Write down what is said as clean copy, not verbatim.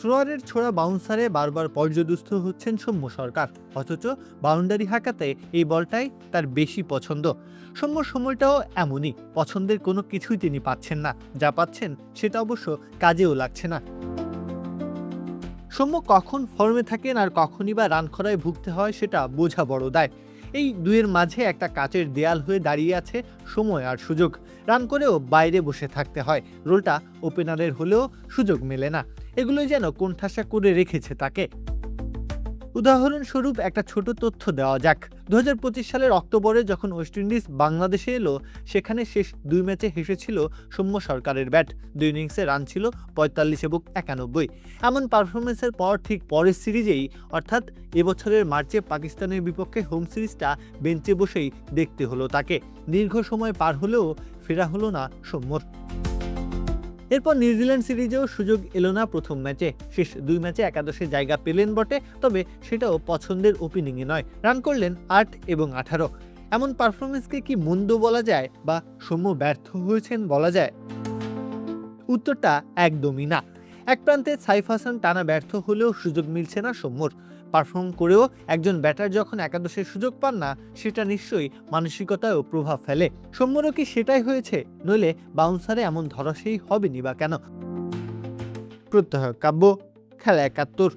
থ্রোয়ারের ছোড়া বাউন্সারে বারবার পর্যদুস্ত হচ্ছেন সৌম্য সরকার, অথচ বাউন্ডারি হাঁকাতে এই বলটাই তার বেশি পছন্দ। সৌম্যর সময়টাও এমনই, পছন্দের কোনো কিছুই তিনি পাচ্ছেন না, যা পাচ্ছেন সেটা অবশ্য কাজেও লাগছে না। সৌম্য কখন ফর্মে থাকেন আর কখনই বা রান খরায় ভুগতে হয় সেটা বোঝা বড় দায়। এই দুয়ের মাঝে একটা কাচের দেয়াল হয়ে দাঁড়িয়ে আছে সময় আর সুযোগ। রান করেও বাইরে বসে থাকতে হয়, রোলটা ওপেনারের হলেও সুযোগ মেলে না। এগুলোই যেন কোণঠাসা করে রেখেছে তাকে। উদাহরণস্বরূপ একটা ছোট তথ্য দেওয়া যাক। 2025 সালের অক্টোবরে যখন ওয়েস্ট ইন্ডিজ বাংলাদেশে এলো, সেখানে শেষ 2 ম্যাচে হেসেছিল সৌম্য সরকারের ব্যাট। 2 ইনিংসে রান ছিল 45 এবং 91। এমন পারফরমেন্সের পর ঠিক পরের সিরিজেই, অর্থাৎ এবছরের মার্চে পাকিস্তানের বিপক্ষে হোম সিরিজটা বেঞ্চে বসেই দেখতে হলো তাকে। দীর্ঘ সময় পার হলেও ফেরা হলো না সৌম্যর। এরপর নিউজিল্যান্ড সিরিজেও সুযোগ এলো না প্রথম ম্যাচে। শেষ 2 ম্যাচে একাদশে জায়গা পেলেন বটে, তবে সেটাও পছন্দের ওপেনিংয়ে নয়। রান করলেন 8 এবং 18। এমন পারফরমেন্সকে কি মন্দ বলা যায়, বা সৌম্য ব্যর্থ হয়েছেন বলা যায়? উত্তরটা একদমই না। এক প্রান্তে সাইফ হাসান টানা ব্যর্থ হলেও সুযোগ মিলছে না সৌম্যর। পারফর্ম করেও একজন ব্যাটার যখন একাদশের সুযোগ পান না, সেটা নিশ্চয়ই মানসিকতায়ও প্রভাব ফেলে। সৌম্যরও কি সেটাই হয়েছে? নইলে বাউন্সারে এমন ধরাশায়ী হবেনি বা কেন? প্রত্যহ কাব্য, খেলা ৭১।